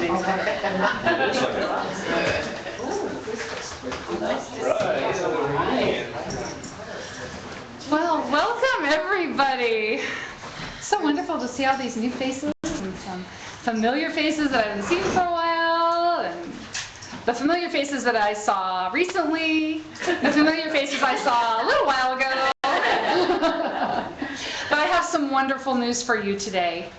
things on it. Well, welcome everybody. So wonderful to see all these new faces and some familiar faces that I haven't seen for a while, and the familiar faces that I saw recently, the familiar faces I saw a little while ago. But I have some wonderful news for you today.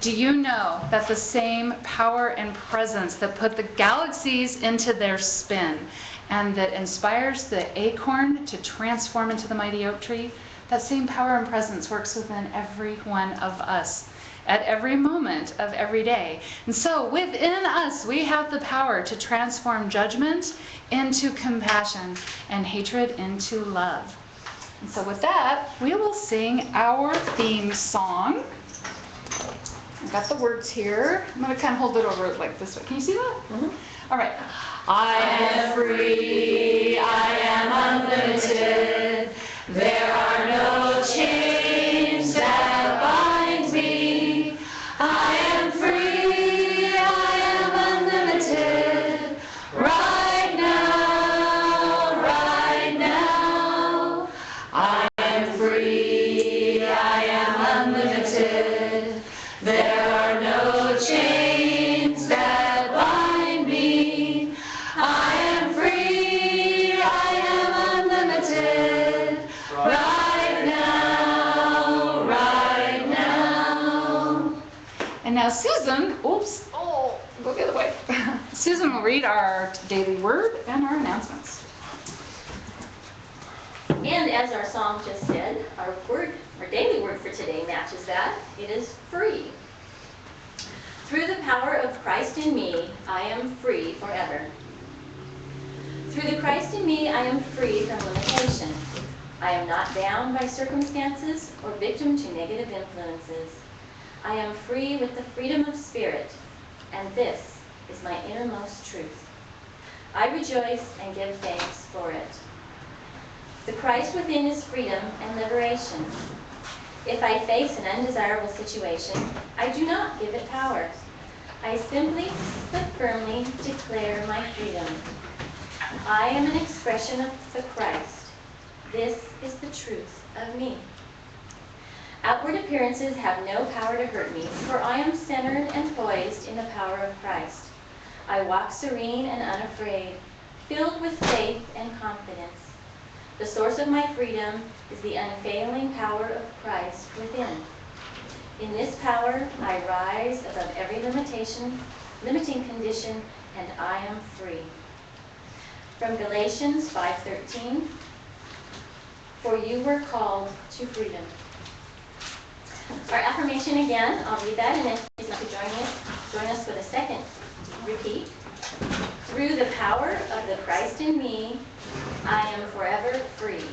Do you know that the same power and presence that put the galaxies into their spin and that inspires the acorn to transform into the mighty oak tree, that same power and presence works within every one of us at every moment of every day. And so within us, we have the power to transform judgment into compassion and hatred into love. And so with that, we will sing our theme song. I've got the words here. I'm going to kind of hold it over like this way. Can you see that? Mm-hmm. All right. I am free, I am unlimited. There are no chains that bind me. I am free, I am unlimited. Right now, right now. I am free, I am unlimited. There are no chains that bind me. I am free, I am unlimited. Right now, right now. And now Susan, go the other way. Susan will read our daily word and our announcements. And as our song just said, our daily word for today matches that. It is free. Through the power of Christ in me, I am free forever. Through the Christ in me, I am free from limitation. I am not bound by circumstances or victim to negative influences. I am free with the freedom of spirit, and this is my innermost truth. I rejoice and give thanks for it. The Christ within is freedom and liberation. If I face an undesirable situation, I do not give it power. I simply but firmly declare my freedom. I am an expression of the Christ. This is the truth of me. Outward appearances have no power to hurt me, for I am centered and poised in the power of Christ. I walk serene and unafraid, filled with faith and confidence. The source of my freedom is the unfailing power of Christ within. In this power, I rise above every limiting condition, and I am free. From Galatians 5:13, for you were called to freedom. Our affirmation again, I'll read that, and then please like to join us with a second repeat. Through the power of the Christ in me, I am forever free.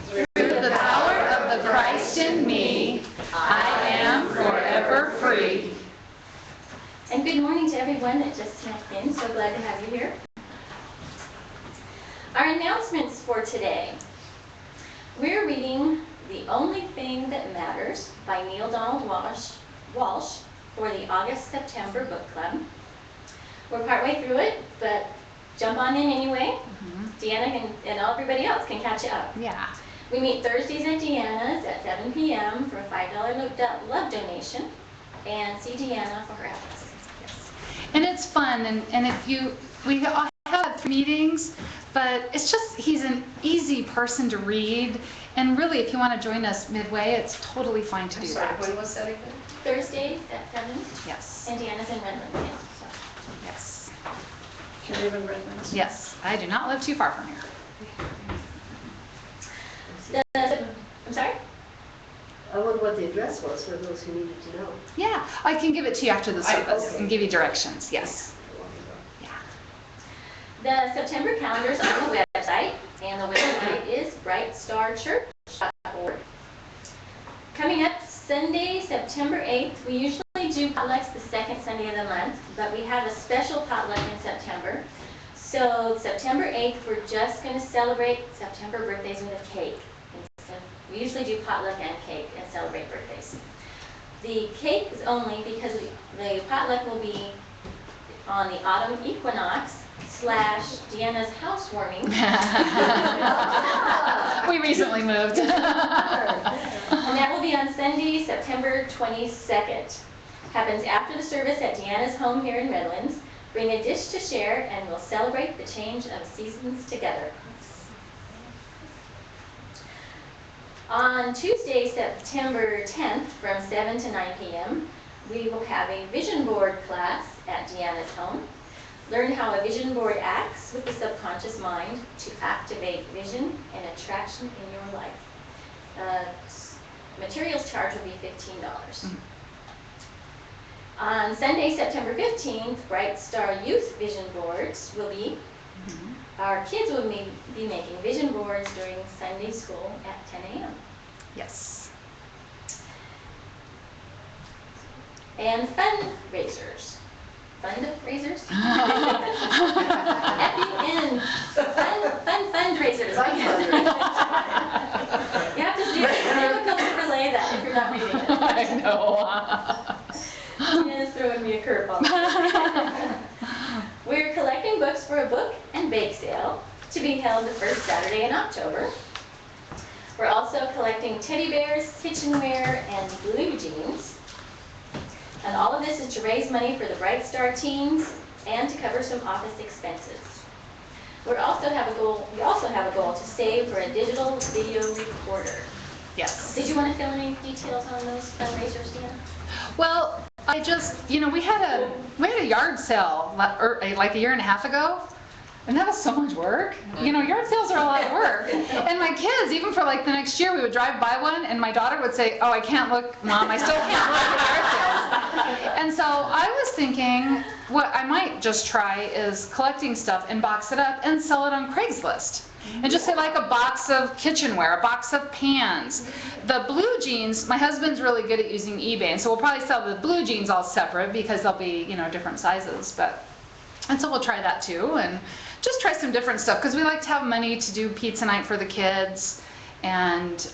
Through the power of the Christ in me, I am forever free. And good morning to everyone that just snuck in. So glad to have you here. Our announcements for today. We're reading The Only Thing That Matters by Neil Donald Walsh for the August-September book club. We're partway through it, but jump on in anyway. Deanna and everybody else can catch you up. Yeah. We meet Thursdays at Deanna's at 7 p.m. for a $5 love donation, and see Deanna for her address. Yes. And it's fun, and we all have meetings, but it's just, he's an easy person to read, and really if you want to join us midway, it's totally fine to do that. When was that again? Thursdays at 7. Yes. And Deanna's in Redmond. Yeah, so. Yes. Do you live in Redlands? Yes. I do not live too far from here. I'm sorry? I wonder what the address was for those who needed to know. Yeah, I can give it to you after the service okay. and give you directions. Yes. Yeah. The September calendar is on the website, and the website is brightstarchurch.org. Coming up Sunday, September 8th, we usually do potlucks the second Sunday of the month, but we have a special potluck in September. So September 8th, we're just going to celebrate September birthdays with a cake. We usually do potluck and cake and celebrate birthdays. The cake is only because the potluck will be on the autumn equinox / Deanna's housewarming. We recently moved. And that will be on Sunday, September 22nd. Happens after the service at Deanna's home here in Redlands. Bring a dish to share and we'll celebrate the change of seasons together. On Tuesday, September 10th from 7 to 9 p.m., we will have a vision board class at Deanna's home. Learn how a vision board acts with the subconscious mind to activate vision and attraction in your life. Materials charge will be $15. Mm-hmm. On Sunday, September 15th, Bright Star Youth Vision Boards will be, our kids will be making vision boards during Sunday school at 10 a.m. Yes. And fundraisers. Fundraisers? F-U-N. Fundraisers. You have to do it. It's difficult to relay that if you're not reading it. I know. Deanna's throwing me a curveball. We're collecting books for a book and bake sale to be held the first Saturday in October. We're also collecting teddy bears, kitchenware, and blue jeans. And all of this is to raise money for the Bright Star teens and to cover some office expenses. We also have a goal to save for a digital video recorder. Yes. Did you want to fill any details on those fundraisers, Deanna? Well, I just, we had a yard sale like a year and a half ago, and that was so much work. Yard sales are a lot of work. And my kids, even for like the next year, we would drive by one, and my daughter would say, "Oh, I can't look, Mom. I still can't look at yard sales." And so I was thinking, what I might just try is collecting stuff and box it up and sell it on Craigslist. And just say like a box of kitchenware, a box of pans. The blue jeans, my husband's really good at using eBay, and so we'll probably sell the blue jeans all separate because they'll be, different sizes. And so we'll try that too, and just try some different stuff because we like to have money to do pizza night for the kids. And,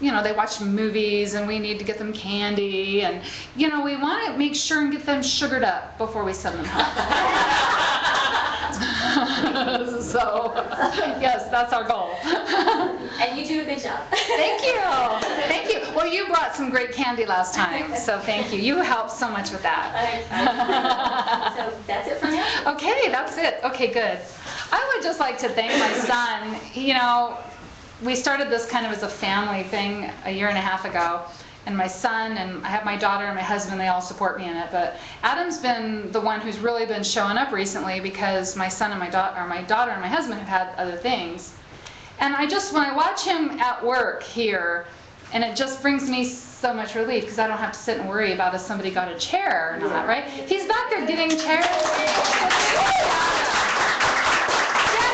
they watch movies and we need to get them candy. And, we want to make sure and get them sugared up before we send them home. So, yes, that's our goal. And you do a good job. Thank you. Thank you. Well, you brought some great candy last time, so thank you. You helped so much with that. So that's it for me. Okay, that's it. Okay, good. I would just like to thank my son. We started this kind of as a family thing a year and a half ago. And my son, and I have my daughter and my husband, they all support me in it. But Adam's been the one who's really been showing up recently because my son and my daughter and my husband have had other things. And when I watch him at work here, and it just brings me so much relief because I don't have to sit and worry about if somebody got a chair or not, right? He's back there getting chairs. Stand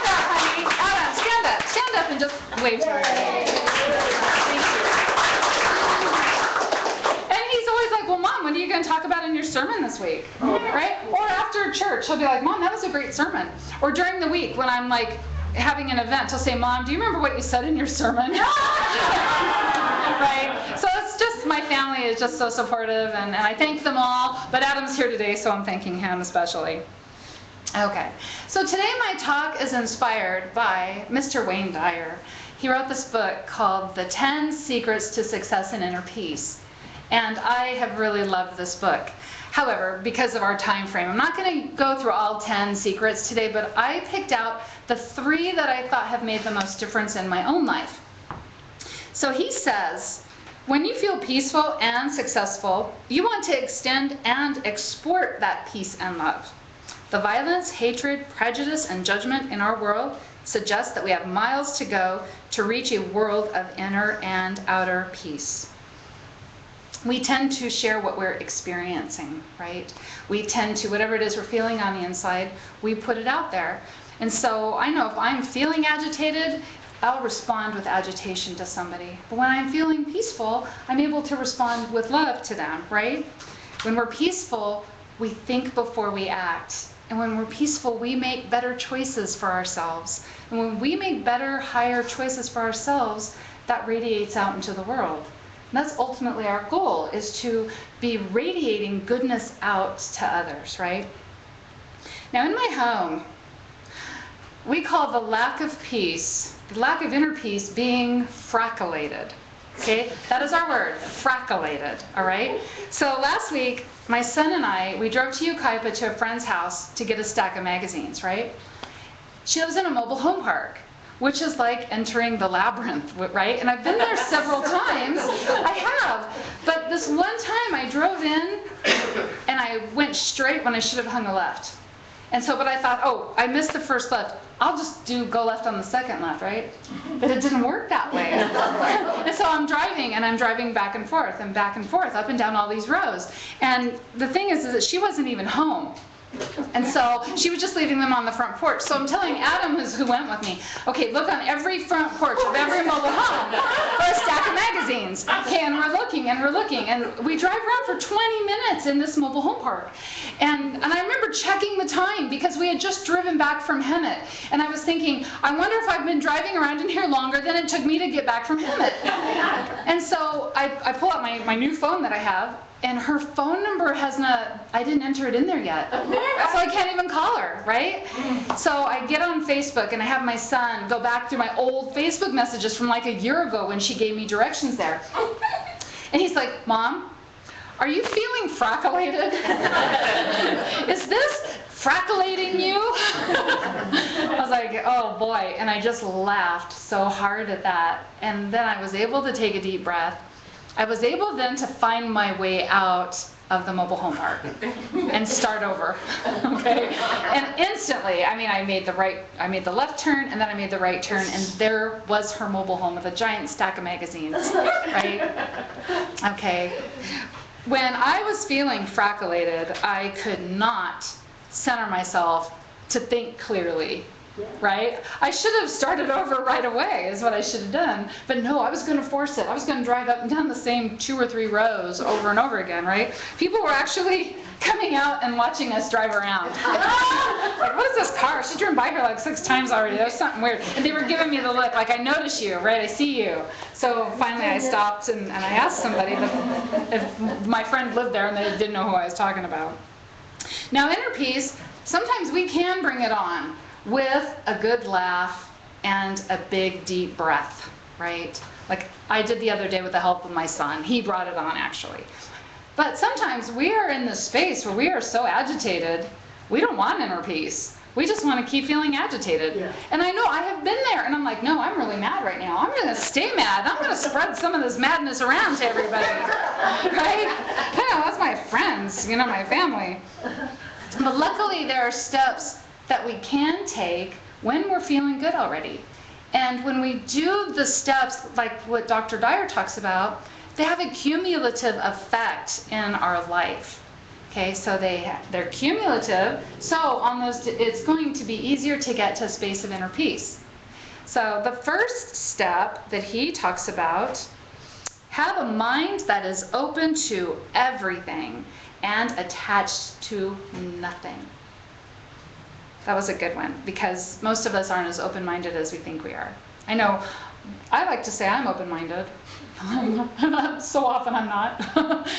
up, honey. Adam, stand up. Stand up and just wave to everybody. Well, Mom, what are you going to talk about in your sermon this week? Right? Or after church, he'll be like, Mom, that was a great sermon. Or during the week when I'm like having an event, he'll say, Mom, do you remember what you said in your sermon? Right? So it's just, my family is just so supportive, and I thank them all. But Adam's here today, so I'm thanking him especially. Okay. So today my talk is inspired by Mr. Wayne Dyer. He wrote this book called The 10 Secrets to Success and Inner Peace. And I have really loved this book. However, because of our time frame, I'm not going to go through all 10 secrets today, but I picked out the 3 that I thought have made the most difference in my own life. So he says, when you feel peaceful and successful, you want to extend and export that peace and love. The violence, hatred, prejudice, and judgment in our world suggest that we have miles to go to reach a world of inner and outer peace. We tend to share what we're experiencing, right? We tend to, whatever it is we're feeling on the inside, we put it out there. And so I know if I'm feeling agitated, I'll respond with agitation to somebody. But when I'm feeling peaceful, I'm able to respond with love to them, right? When we're peaceful, we think before we act. And when we're peaceful, we make better choices for ourselves. And when we make better, higher choices for ourselves, that radiates out into the world. And that's ultimately our goal, is to be radiating goodness out to others, right? Now in my home, we call the lack of peace, the lack of inner peace, being frackulated. Okay, that is our word, frackulated, all right? So last week, my son and I, we drove to Yucaipa to a friend's house to get a stack of magazines, right? She lives in a mobile home park, which is like entering the labyrinth, right? And I've been there several times. I have. But this one time I drove in and I went straight when I should have hung a left. And so, but I thought, oh, I missed the first left. I'll just go left on the second left, right? But it didn't work that way. And so I'm driving, and I'm driving back and forth, up and down all these rows. And the thing is that she wasn't even home. And so she was just leaving them on the front porch. So I'm telling Adam, who went with me, okay, look on every front porch of every mobile home for a stack of magazines. Okay, and we're looking, and we drive around for 20 minutes in this mobile home park. And I remember checking the time because we had just driven back from Hemet. And I was thinking, I wonder if I've been driving around in here longer than it took me to get back from Hemet. And so I pull out my new phone that I have, and her phone number I didn't enter it in there yet. So I can't even call her, right? So I get on Facebook and I have my son go back through my old Facebook messages from like a year ago when she gave me directions there. And he's like, Mom, are you feeling frackulated? Is this frackulating you? I was like, oh boy. And I just laughed so hard at that. And then I was able to take a deep breath. I was able then to find my way out of the mobile home park and start over, okay? And instantly, I mean, I made the left turn, and then I made the right turn, and there was her mobile home with a giant stack of magazines, right? Okay. When I was feeling frackulated, I could not center myself to think clearly. Right? I should have started over right away is what I should have done. But no, I was going to force it. I was going to drive up and down the same 2 or 3 rows over and over again, right? People were actually coming out and watching us drive around. Like, what is this car? She's driven by here like 6 times already. That was something weird. And they were giving me the look, like, I notice you, right? I see you. So finally I stopped and I asked somebody if my friend lived there and they didn't know who I was talking about. Now, inner peace, sometimes we can bring it on with a good laugh and a big deep breath, right? Like I did the other day with the help of my son. He brought it on actually. But sometimes we are in this space where we are so agitated, we don't want inner peace. We just want to keep feeling agitated. Yeah. And I know I have been there, and I'm like, no, I'm really mad right now. I'm going to stay mad. I'm going to spread some of this madness around to everybody, right? Yeah, that's my friends, my family. But luckily there are steps that we can take when we're feeling good already. And when we do the steps, like what Dr. Dyer talks about, they have a cumulative effect in our life. Okay, so they're cumulative, so on those, it's going to be easier to get to a space of inner peace. So the first step that he talks about, have a mind that is open to everything and attached to nothing. That was a good one, because most of us aren't as open-minded as we think we are. I know, I like to say I'm open-minded. So often I'm not,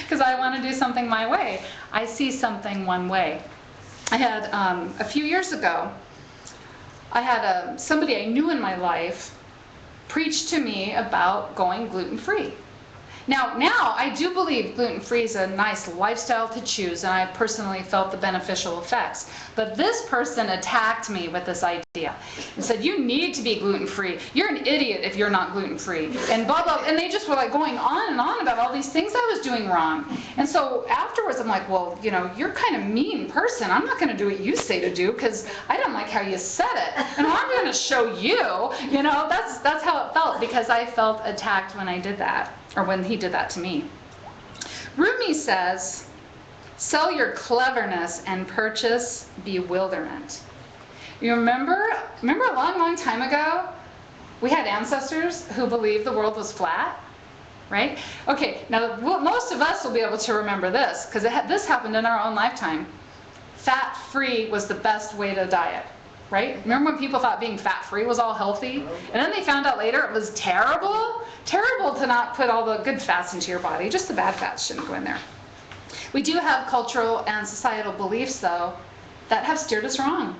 because I want to do something my way. I see something one way. I had, a few years ago, I had somebody I knew in my life preach to me about going gluten-free. Now I do believe gluten-free is a nice lifestyle to choose, and I personally felt the beneficial effects. But this person attacked me with this idea and said, you need to be gluten-free. You're an idiot if you're not gluten-free. And blah, blah. And they just were like going on and on about all these things I was doing wrong. And so afterwards I'm like, well, you're kind of mean person. I'm not going to do what you say to do because I don't like how you said it. And I'm going to show you, that's how it felt, because I felt attacked when I did that. Or when he did that to me. Rumi says, sell your cleverness and purchase bewilderment. You remember a long, long time ago, we had ancestors who believed the world was flat, right? Okay, now most of us will be able to remember this, because this happened in our own lifetime. Fat-free was the best way to diet. Right? Remember when people thought being fat-free was all healthy? And then they found out later it was terrible? Terrible to not put all the good fats into your body. Just the bad fats shouldn't go in there. We do have cultural and societal beliefs, though, that have steered us wrong.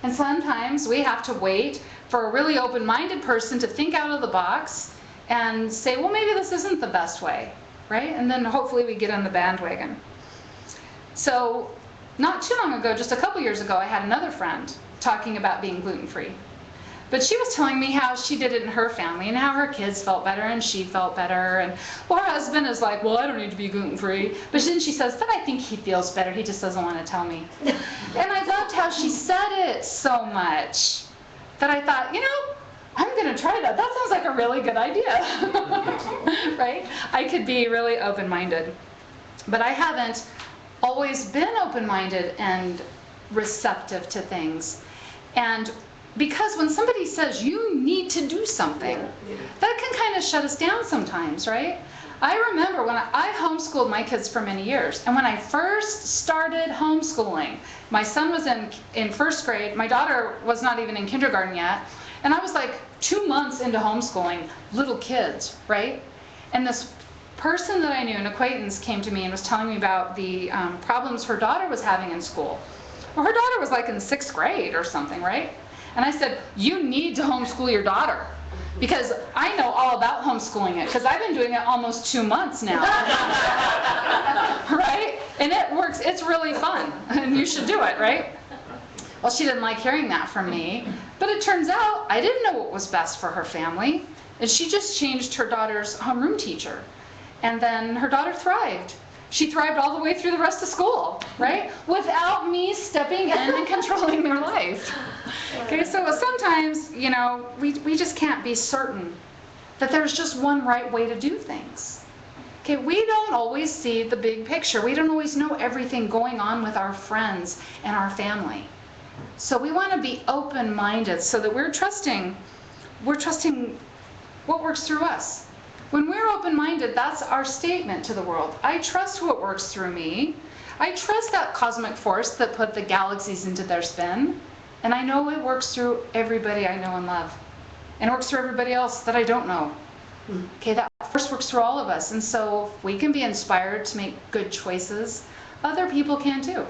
And sometimes we have to wait for a really open-minded person to think out of the box and say, well, maybe this isn't the best way, right? And then hopefully we get on the bandwagon. So not too long ago, just a couple years ago, I had another friend talking about being gluten-free. But she was telling me how she did it in her family and how her kids felt better and she felt better. And well, her husband is like, well, I don't need to be gluten-free. But then she says, but I think he feels better. He just doesn't want to tell me. And I loved how she said it so much that I thought, I'm going to try that. That sounds like a really good idea, right? I could be really open-minded. But I haven't always been open-minded and receptive to things. And because when somebody says you need to do something, that can kind of shut us down sometimes, right? I remember when I homeschooled my kids for many years, and when I first started homeschooling, my son was in first grade, my daughter was not even in kindergarten yet, and I was like 2 months into homeschooling little kids, right? And this person that I knew, an acquaintance, came to me and was telling me about the problems her daughter was having in school. Well, her daughter was like in 6th grade or something, right? And I said, you need to homeschool your daughter, because I know all about homeschooling it, because I've been doing it almost 2 months now. Right? And it works. It's really fun, and you should do it, right? Well, she didn't like hearing that from me, but it turns out I didn't know what was best for her family, and she just changed her daughter's homeroom teacher, and then her daughter thrived. She thrived all the way through the rest of school, right? Without me stepping in and controlling their life. Okay, so sometimes, we just can't be certain that there's just one right way to do things. Okay, we don't always see the big picture. We don't always know everything going on with our friends and our family. So we want to be open-minded so that we're trusting what works through us. When we're open-minded, that's our statement to the world. I trust what works through me. I trust that cosmic force that put the galaxies into their spin. And I know it works through everybody I know and love. And it works through everybody else that I don't know. Okay, that force works through all of us. And so if we can be inspired to make good choices, other people can too,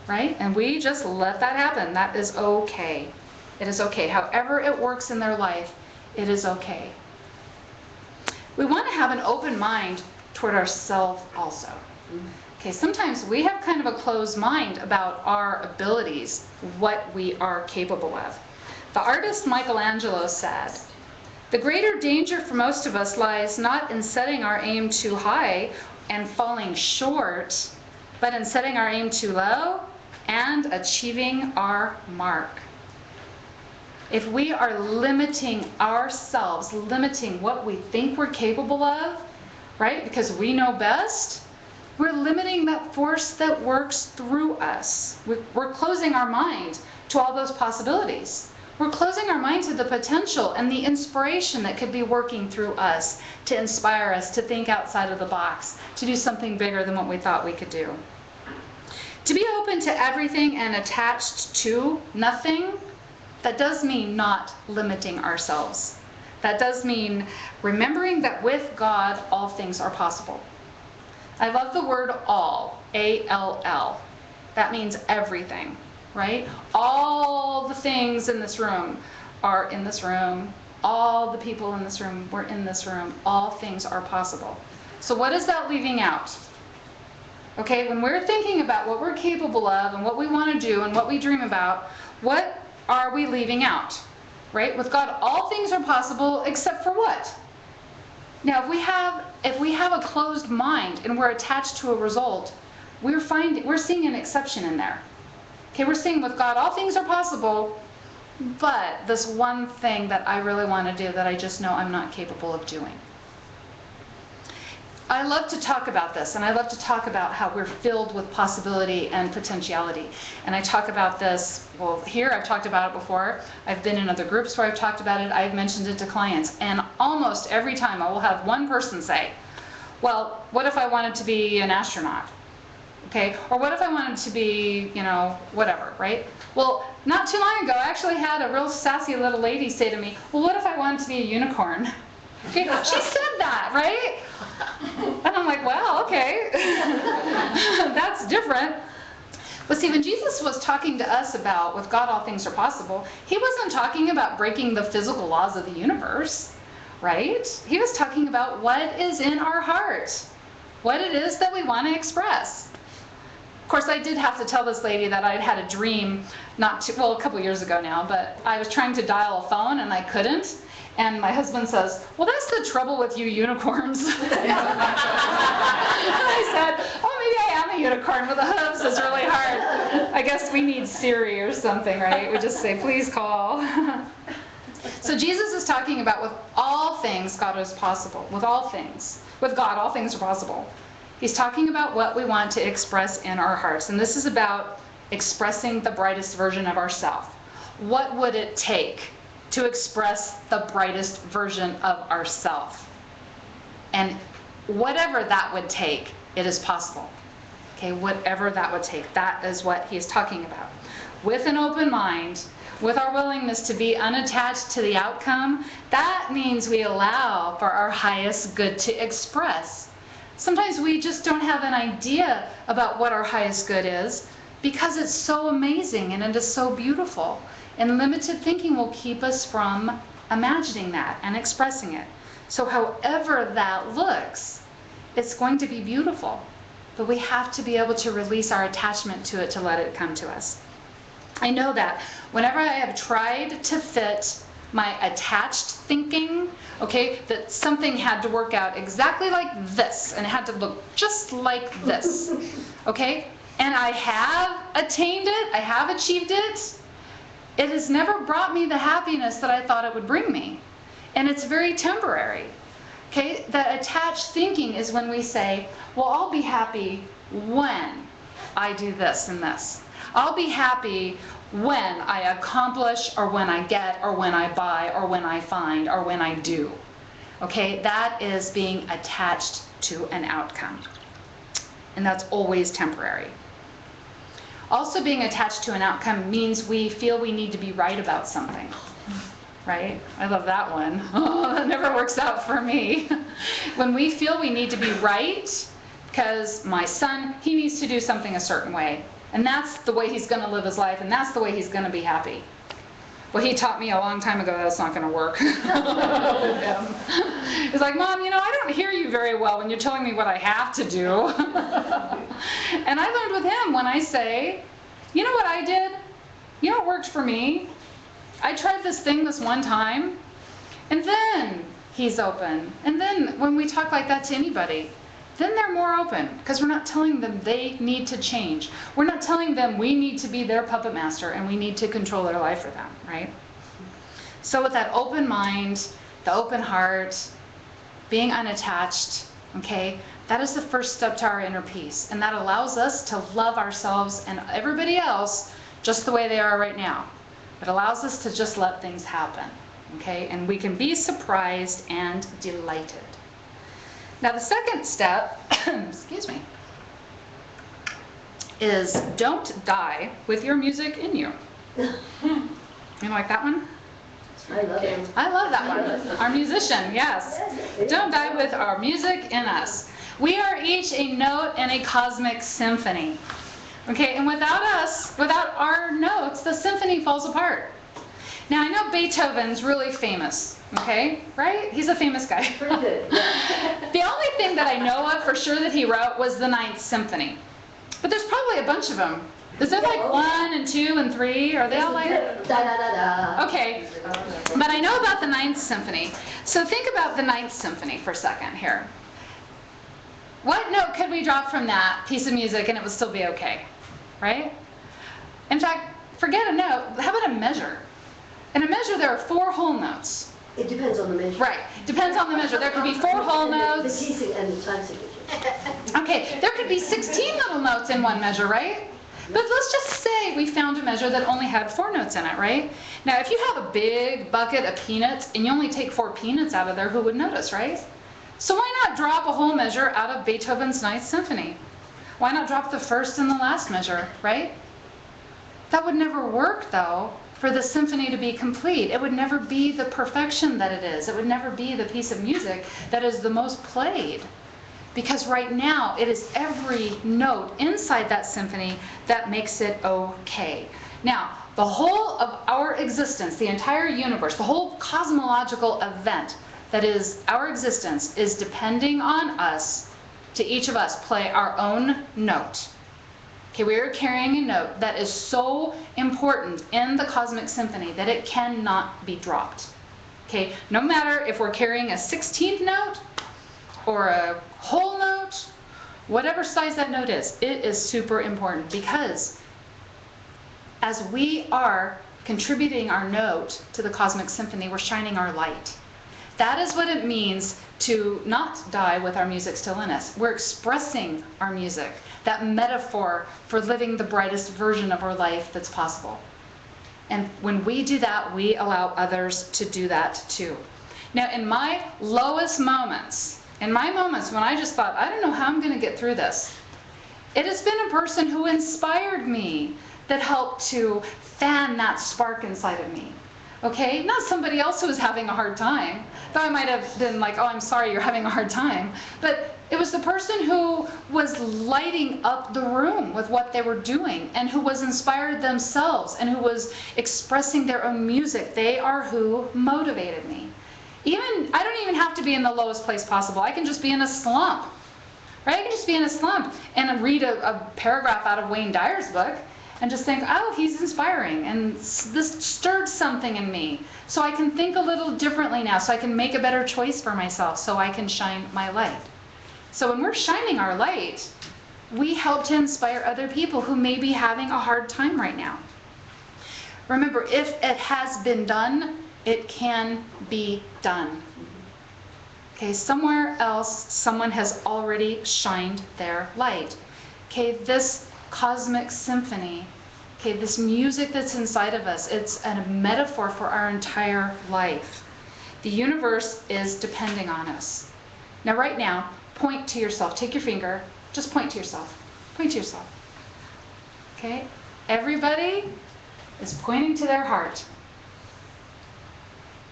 right? And we just let that happen. That is okay. It is okay. However it works in their life, it is okay. We want to have an open mind toward ourselves also. Okay, sometimes we have kind of a closed mind about our abilities, what we are capable of. The artist Michelangelo said, the greater danger for most of us lies not in setting our aim too high and falling short, but in setting our aim too low and achieving our mark. If we are limiting ourselves, limiting what we think we're capable of, right, because we know best, we're limiting that force that works through us. We're closing our mind to all those possibilities. We're closing our mind to the potential and the inspiration that could be working through us to inspire us to think outside of the box, to do something bigger than what we thought we could do. To be open to everything and attached to nothing, that does mean not limiting ourselves. That does mean remembering that with God, all things are possible. I love the word all, A-L-L. That means everything, right? All the things in this room are in this room. All the people in this room were in this room. All things are possible. So what is that leaving out? Okay, when we're thinking about what we're capable of and what we want to do and what we dream about, what are we leaving out? Right? With God, all things are possible except for what? Now, if we have a closed mind and we're attached to a result, we're seeing an exception in there. Okay, we're seeing with God, all things are possible, but this one thing that I really want to do that I just know I'm not capable of doing. I love to talk about this, and I love to talk about how we're filled with possibility and potentiality. And I talk about this, well, here I've talked about it before. I've been in other groups where I've talked about it. I've mentioned it to clients. And almost every time I will have one person say, well, what if I wanted to be an astronaut? Okay, or what if I wanted to be, whatever, right? Well, not too long ago, I actually had a real sassy little lady say to me, well, what if I wanted to be a unicorn? Okay, she said that, right? And I'm like, well, okay, that's different. But see, when Jesus was talking to us about with God all things are possible, he wasn't talking about breaking the physical laws of the universe, right? He was talking about what is in our heart, what it is that we want to express. Of course, I did have to tell this lady that I'd had a dream a couple years ago now, but I was trying to dial a phone and I couldn't. And my husband says, well, that's the trouble with you unicorns. And I said, oh, maybe I am a unicorn with the hooves. It's really hard. I guess we need Siri or something, right? We just say, please call. So Jesus is talking about with all things, God is possible. With all things. With God, all things are possible. He's talking about what we want to express in our hearts. And this is about expressing the brightest version of ourselves. What would it take to express the brightest version of ourselves? And whatever that would take, it is possible. Okay, whatever that would take, that is what he's talking about. With an open mind, with our willingness to be unattached to the outcome, that means we allow for our highest good to express. Sometimes we just don't have an idea about what our highest good is because it's so amazing and it is so beautiful. And limited thinking will keep us from imagining that and expressing it. So however that looks, it's going to be beautiful. But we have to be able to release our attachment to it to let it come to us. I know that whenever I have tried to fit my attached thinking, okay, that something had to work out exactly like this and it had to look just like this, okay, and I have attained it, I have achieved it, it has never brought me the happiness that I thought it would bring me. And it's very temporary. Okay, that attached thinking is when we say, well, I'll be happy when I do this and this. I'll be happy when I accomplish or when I get or when I buy or when I find or when I do. Okay, that is being attached to an outcome. And that's always temporary. Also, being attached to an outcome means we feel we need to be right about something, right? I love that one. Oh, that never works out for me. When we feel we need to be right because my son, he needs to do something a certain way, and that's the way he's going to live his life, and that's the way he's going to be happy. Well, he taught me a long time ago that's not going to work. He's like, Mom, you know, I don't hear you very well when you're telling me what I have to do. And I learned with him when I say, you know what I did? You know what worked for me? I tried this thing this one time, and then he's open. And then when we talk like that to anybody, then they're more open because we're not telling them they need to change. We're not telling them we need to be their puppet master and we need to control their life for them, right? So with that open mind, the open heart, being unattached, okay, that is the first step to our inner peace. And that allows us to love ourselves and everybody else just the way they are right now. It allows us to just let things happen, okay? And we can be surprised and delighted. Now the second step, excuse me, is don't die with your music in you. You like that one? I love it. I love that one. Our musician, yes. Don't die with our music in us. We are each a note in a cosmic symphony. Okay, and without us, without our notes, the symphony falls apart. Now I know Beethoven's really famous, okay, right? He's a famous guy. Pretty good. Yeah. The only thing that I know of for sure that he wrote was the Ninth Symphony. But there's probably a bunch of them. Is there like 1 and 2 and 3? Are they all like? Da da da da. Okay, but I know about the Ninth Symphony. So think about the Ninth Symphony for a second here. What note could we drop from that piece of music and it would still be okay, right? In fact, forget a note. How about a measure? In a measure, there are 4 whole notes. It depends on the measure. Right, depends on the measure. There could be 4 whole notes. The key and the time signature. Okay, there could be 16 little notes in one measure, right? But let's just say we found a measure that only had 4 notes in it, right? Now, if you have a big bucket of peanuts and you only take 4 peanuts out of there, who would notice, right? So why not drop a whole measure out of Beethoven's Ninth Symphony? Why not drop the first and the last measure, right? That would never work, though, for the symphony to be complete. It would never be the perfection that it is. It would never be the piece of music that is the most played. Because right now, it is every note inside that symphony that makes it okay. Now, the whole of our existence, the entire universe, the whole cosmological event that is our existence is depending on us, to each of us play our own note. Okay, we are carrying a note that is so important in the cosmic symphony that it cannot be dropped. Okay, no matter if we're carrying a 16th note or a whole note, whatever size that note is, it is super important, because as we are contributing our note to the cosmic symphony, we're shining our light. That is what it means to not die with our music still in us. We're expressing our music, that metaphor for living the brightest version of our life that's possible. And when we do that, we allow others to do that too. Now, in my lowest moments, in my moments when I just thought, I don't know how I'm going to get through this, it has been a person who inspired me that helped to fan that spark inside of me. Okay? Not somebody else who was having a hard time. Though I might have been like, oh, I'm sorry you're having a hard time. But it was the person who was lighting up the room with what they were doing, and who was inspired themselves, and who was expressing their own music. They are who motivated me. I don't even have to be in the lowest place possible. I can just be in a slump. Right? I can just be in a slump and read a paragraph out of Wayne Dyer's book and just think, oh, he's inspiring, and this stirred something in me. So I can think a little differently now, so I can make a better choice for myself, so I can shine my light. So when we're shining our light, we help to inspire other people who may be having a hard time right now. Remember, if it has been done, it can be done. Okay, somewhere else, someone has already shined their light. Okay, this cosmic symphony, okay, this music that's inside of us, it's a metaphor for our entire life. The universe is depending on us. Now, right now, point to yourself. Take your finger, just point to yourself. Point to yourself. Okay, everybody is pointing to their heart.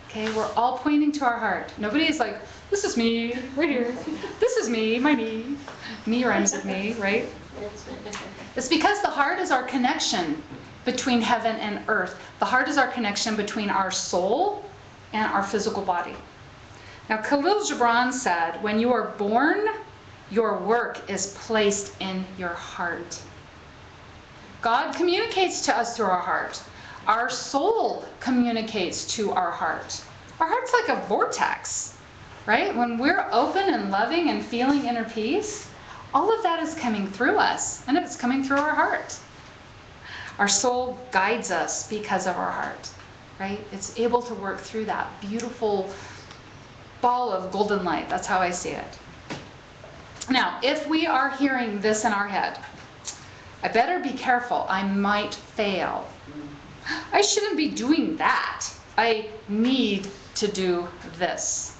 Okay, we're all pointing to our heart. Nobody is like, this is me, right here. This is me, my me. Me rhymes with me, right? It's because the heart is our connection between heaven and earth. The heart is our connection between our soul and our physical body. Now, Khalil Gibran said, when you are born, your work is placed in your heart. God communicates to us through our heart. Our soul communicates to our heart. Our heart's like a vortex, right? When we're open and loving and feeling inner peace, all of that is coming through us, and it's coming through our heart. Our soul guides us because of our heart, right? It's able to work through that beautiful ball of golden light. That's how I see it. Now, if we are hearing this in our head, I better be careful. I might fail. I shouldn't be doing that. I need to do this.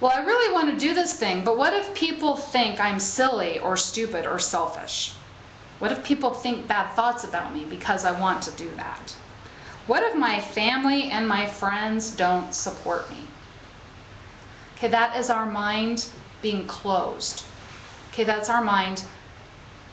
Well, I really want to do this thing, but what if people think I'm silly or stupid or selfish? What if people think bad thoughts about me because I want to do that? What if my family and my friends don't support me? Okay, that is our mind being closed. Okay, that's our mind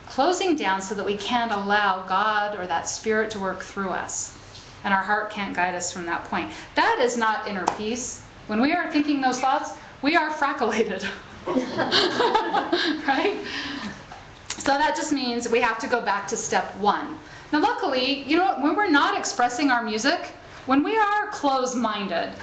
closing down so that we can't allow God or that spirit to work through us. And our heart can't guide us from that point. That is not inner peace. When we are thinking those thoughts, we are frackulated. Right? So that just means we have to go back to step one. Now, luckily, you know what? When we're not expressing our music, when we are closed-minded,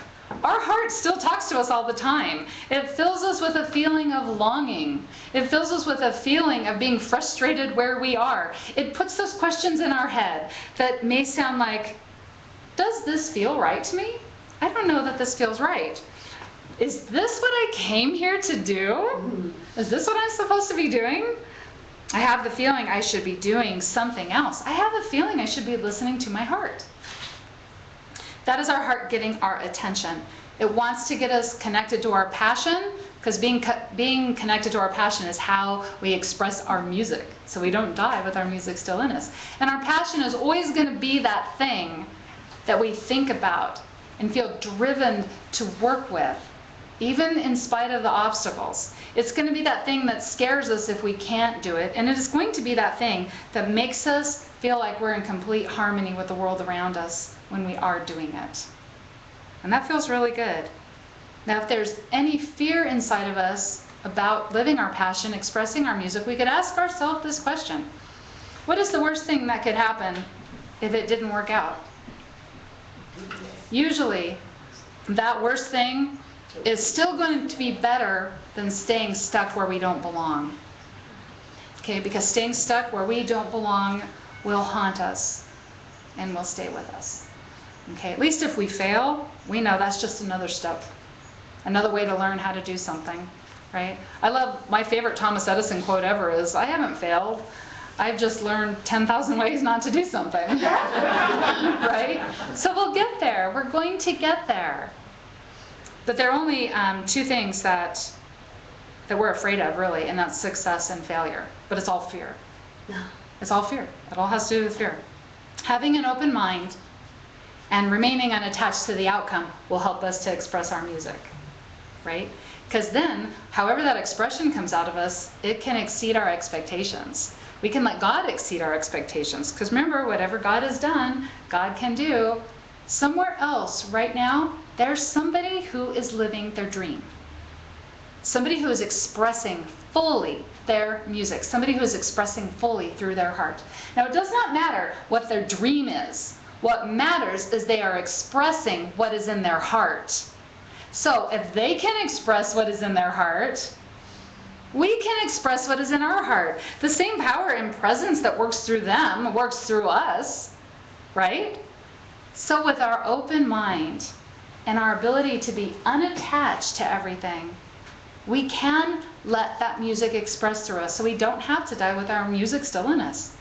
our heart still talks to us all the time. It fills us with a feeling of longing. It fills us with a feeling of being frustrated where we are. It puts those questions in our head that may sound like, does this feel right to me? I don't know that this feels right. Is this what I came here to do? Is this what I'm supposed to be doing? I have the feeling I should be doing something else. I have a feeling I should be listening to my heart. That is our heart getting our attention. It wants to get us connected to our passion, because being connected to our passion is how we express our music, so we don't die with our music still in us. And our passion is always going to be that thing that we think about and feel driven to work with. even in spite of the obstacles. It's going to be that thing that scares us if we can't do it, and it is going to be that thing that makes us feel like we're in complete harmony with the world around us when we are doing it. And that feels really good. Now, if there's any fear inside of us about living our passion, expressing our music, we could ask ourselves this question. What is the worst thing that could happen if it didn't work out? Usually, that worst thing is still going to be better than staying stuck where we don't belong. Okay, because staying stuck where we don't belong will haunt us and will stay with us. Okay, at least if we fail, we know that's just another step, another way to learn how to do something, right? I love, my favorite Thomas Edison quote ever is, I haven't failed. I've just learned 10,000 ways not to do something, right? So we'll get there. We're going to get there. But there are only two things that we're afraid of, really, and that's success and failure. But it's all fear. It's all fear. It all has to do with fear. Having an open mind and remaining unattached to the outcome will help us to express our music, right? Because then, however that expression comes out of us, it can exceed our expectations. We can let God exceed our expectations. Because remember, whatever God has done, God can do. Somewhere else right now, there's somebody who is living their dream. Somebody who is expressing fully their music. Somebody who is expressing fully through their heart. Now, it does not matter what their dream is. What matters is they are expressing what is in their heart. So if they can express what is in their heart, we can express what is in our heart. The same power and presence that works through them works through us, right? So with our open mind and our ability to be unattached to everything, we can let that music express through us, so we don't have to die with our music still in us.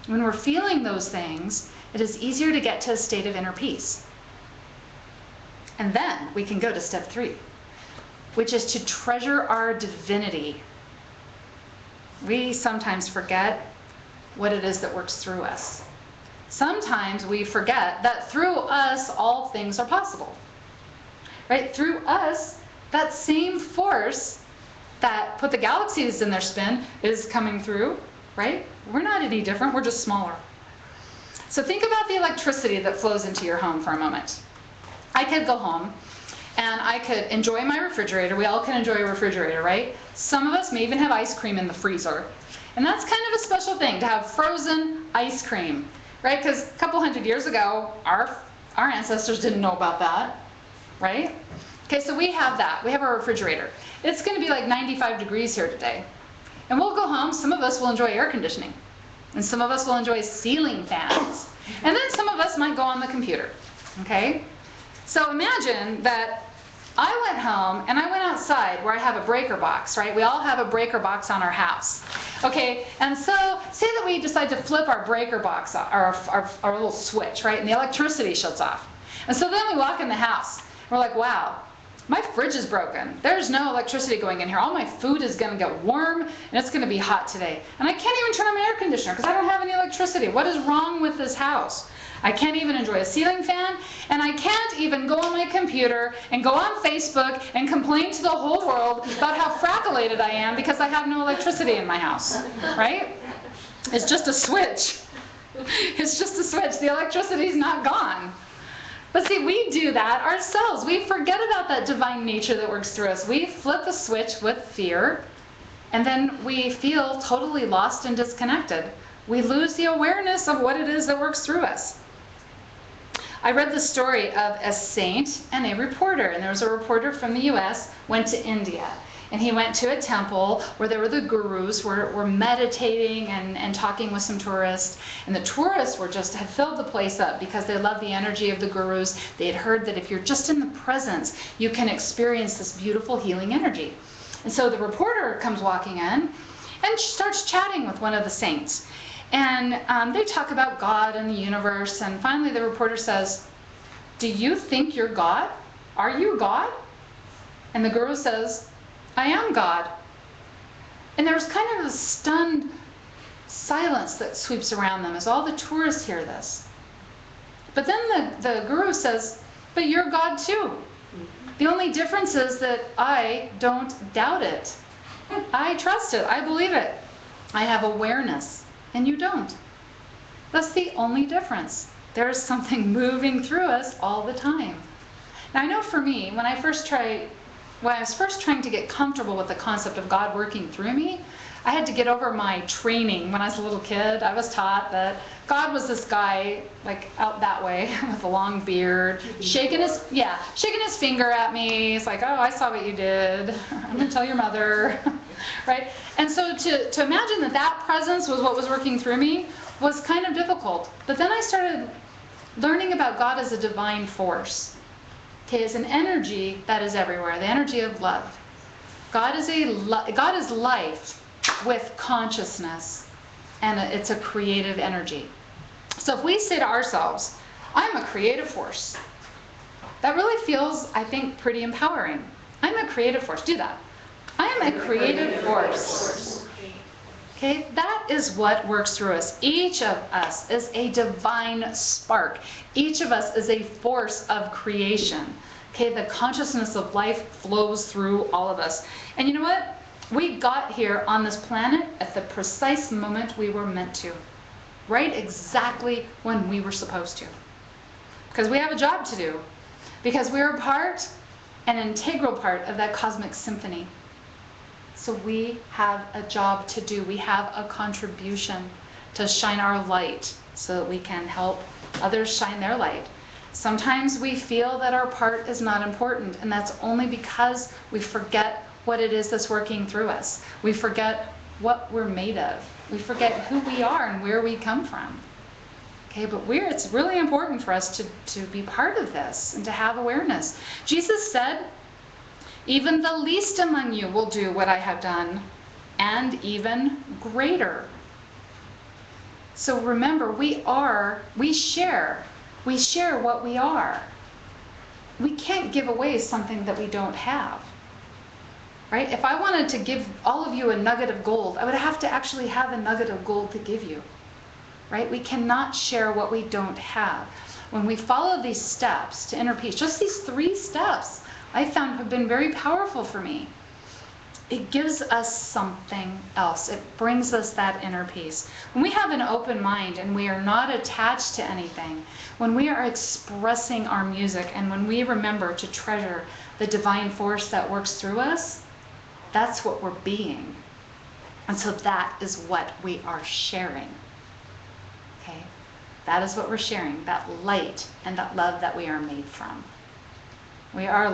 When we're feeling those things, it is easier to get to a state of inner peace. And then we can go to step 3, which is to treasure our divinity. We sometimes forget what it is that works through us. Sometimes we forget that through us all things are possible. Right? Through us, that same force that put the galaxies in their spin is coming through, right? We're not any different, we're just smaller. So think about the electricity that flows into your home for a moment. I could go home and I could enjoy my refrigerator. We all can enjoy a refrigerator, right? Some of us may even have ice cream in the freezer. And that's kind of a special thing, to have frozen ice cream, right? Because a couple hundred years ago, our ancestors didn't know about that, right? Okay, so we have that. We have our refrigerator. It's going to be like 95 degrees here today. And we'll go home. Some of us will enjoy air conditioning. And some of us will enjoy ceiling fans. And then some of us might go on the computer, okay? So imagine that I went home and I went outside where I have a breaker box, right? We all have a breaker box on our house. Okay, and so say that we decide to flip our breaker box, our little switch, right? And the electricity shuts off. And so then we walk in the house. We're like, wow, my fridge is broken. There's no electricity going in here. All my food is going to get warm and it's going to be hot today. And I can't even turn on my air conditioner because I don't have any electricity. What is wrong with this house? I can't even enjoy a ceiling fan, and I can't even go on my computer and go on Facebook and complain to the whole world about how frackulated I am because I have no electricity in my house, right? It's just a switch. It's just a switch. The electricity's not gone. But see, we do that ourselves. We forget about that divine nature that works through us. We flip the switch with fear, and then we feel totally lost and disconnected. We lose the awareness of what it is that works through us. I read the story of a saint and a reporter, and there was a reporter from the US, went to India. And he went to a temple where there were the gurus were meditating and talking with some tourists. And the tourists had filled the place up because they loved the energy of the gurus. They had heard that if you're just in the presence, you can experience this beautiful healing energy. And so the reporter comes walking in and starts chatting with one of the saints. And they talk about God and the universe. And finally the reporter says, "Do you think you're God? Are you God?" And the guru says, "I am God." And there's kind of a stunned silence that sweeps around them as all the tourists hear this. But then the guru says, "But you're God too." The only difference is that I don't doubt it. I trust it. I believe it. I have awareness, and you don't. That's the only difference. There is something moving through us all the time. Now, I know for me, when I was first trying to get comfortable with the concept of God working through me, I had to get over my training. When I was a little kid, I was taught that God was this guy, like out that way, with a long beard, shaking his finger at me. It's like, oh, I saw what you did. I'm going to tell your mother, right? And so to imagine that presence was what was working through me was kind of difficult. But then I started learning about God as a divine force. Okay, as an energy that is everywhere, the energy of love. God is life with consciousness, and it's a creative energy. So if we say to ourselves, I'm a creative force, that really feels, I think, pretty empowering. I'm a creative force. Do that. I am a creative force. Okay, that is what works through us. Each of us is a divine spark. Each of us is a force of creation. Okay, the consciousness of life flows through all of us. And you know what? We got here on this planet at the precise moment we were meant to. Right exactly when we were supposed to. Because we have a job to do. Because we're an integral part of that cosmic symphony. So we have a job to do. We have a contribution to shine our light so that we can help others shine their light. Sometimes we feel that our part is not important, and that's only because we forget what it is that's working through us. We forget what we're made of. We forget who we are and where we come from. Okay, but it's really important for us to be part of this and to have awareness. Jesus said, even the least among you will do what I have done, and even greater. So remember, we share what we are. We can't give away something that we don't have. Right? If I wanted to give all of you a nugget of gold, I would have to actually have a nugget of gold to give you. Right? We cannot share what we don't have. When we follow these steps to inner peace, just these 3 steps, I found have been very powerful for me. It gives us something else. It brings us that inner peace. When we have an open mind and we are not attached to anything, when we are expressing our music, and when we remember to treasure the divine force that works through us, that's what we're being. And so that is what we are sharing. Okay? That is what we're sharing, that light and that love that we are made from. We are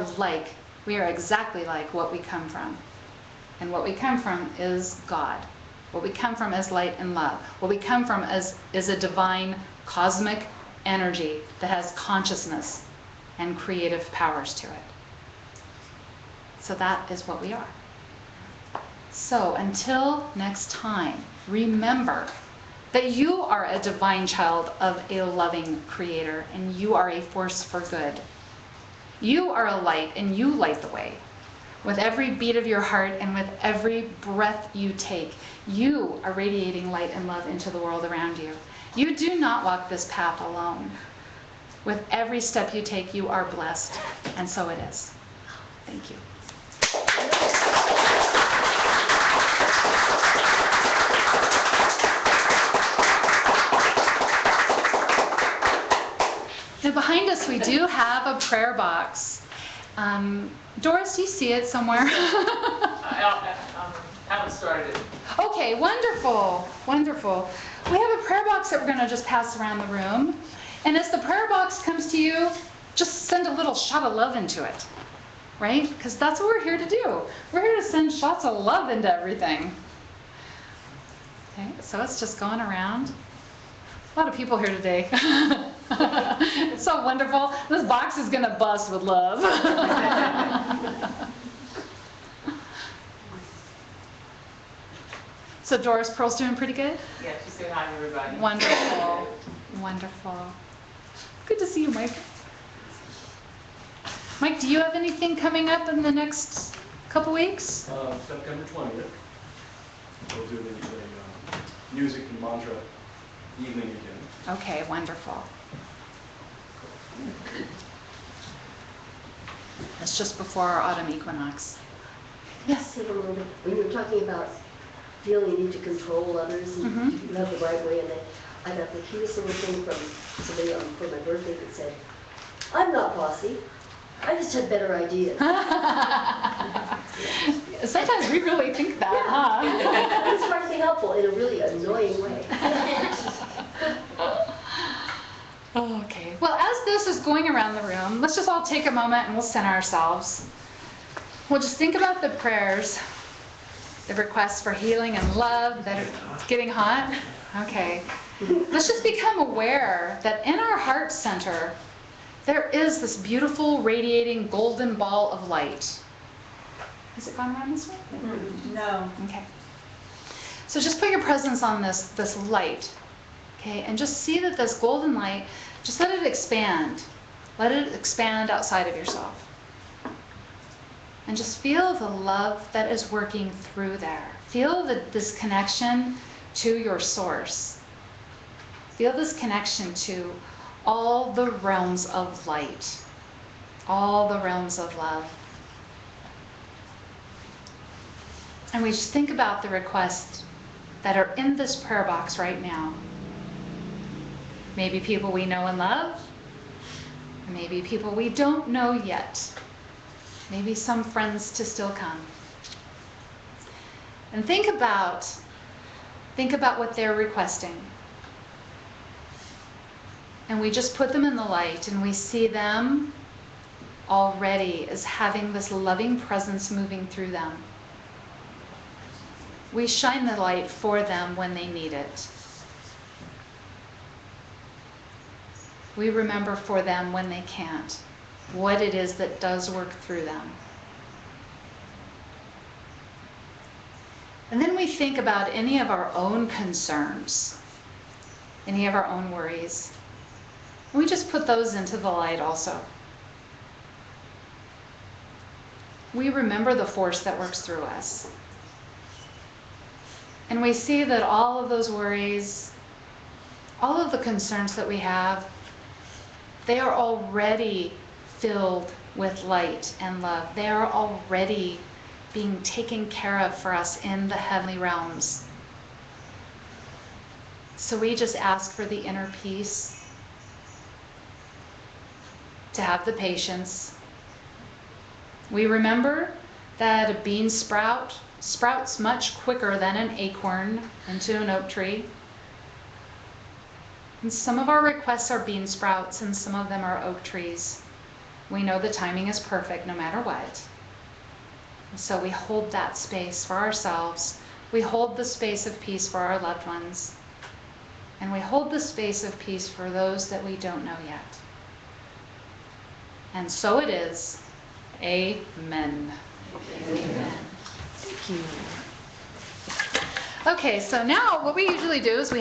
exactly like what we come from. And what we come from is God. What we come from is light and love. What we come from is a divine cosmic energy that has consciousness and creative powers to it. So that is what we are. So until next time, remember that you are a divine child of a loving creator, and you are a force for good. You are a light, and you light the way. With every beat of your heart and with every breath you take, you are radiating light and love into the world around you. You do not walk this path alone. With every step you take, you are blessed, and so it is. Thank you. Now behind us we do have a prayer box. Doris, do you see it somewhere? I haven't started it. Okay, wonderful, wonderful. We have a prayer box that we're going to just pass around the room. And as the prayer box comes to you, just send a little shot of love into it, right? Because that's what we're here to do. We're here to send shots of love into everything. Okay, so it's just going around. A lot of people here today. It's so wonderful. This box is going to bust with love. So Doris, Pearl's doing pretty good? Yeah, she said hi to everybody. Wonderful. Wonderful. Good to see you, Mike. Mike, do you have anything coming up in the next couple weeks? September 20th, we'll do the music and mantra evening again. Okay, wonderful. It's just before our autumn equinox. Yes. Say a little bit, when you were talking about feeling you need to control others and Mhm. you have the right way, and I got the cutest little thing from somebody for my birthday that said, "I'm not bossy, I just had better ideas." Sometimes we really think that, huh? It's trying to be helpful in a really annoying way. Okay. Well, as this is going around the room, let's just all take a moment and we'll center ourselves. We'll just think about the prayers, the requests for healing and love that are getting hot. Okay. Let's just become aware that in our heart center, there is this beautiful, radiating golden ball of light. Has it gone around this way? No. Okay. So just put your presence on this light, okay? And just see that this golden light, just let it expand. Let it expand outside of yourself. And just feel the love that is working through there. Feel this connection to your source. Feel this connection to all the realms of light, all the realms of love. And we just think about the requests that are in this prayer box right now. Maybe people we know and love, maybe people we don't know yet, maybe some friends to still come. And think about what they're requesting. And we just put them in the light and we see them already as having this loving presence moving through them. We shine the light for them when they need it. We remember for them when they can't, what it is that does work through them. And then we think about any of our own concerns, any of our own worries. We just put those into the light also. We remember the force that works through us. And we see that all of those worries, all of the concerns that we have, they are already filled with light and love. They are already being taken care of for us in the heavenly realms. So we just ask for the inner peace, to have the patience. We remember that a bean sprouts much quicker than an acorn into an oak tree. And some of our requests are bean sprouts and some of them are oak trees. We know the timing is perfect no matter what. So we hold that space for ourselves. We hold the space of peace for our loved ones. And we hold the space of peace for those that we don't know yet. And so it is. Amen. Amen. Thank you. Okay, so now what we usually do is we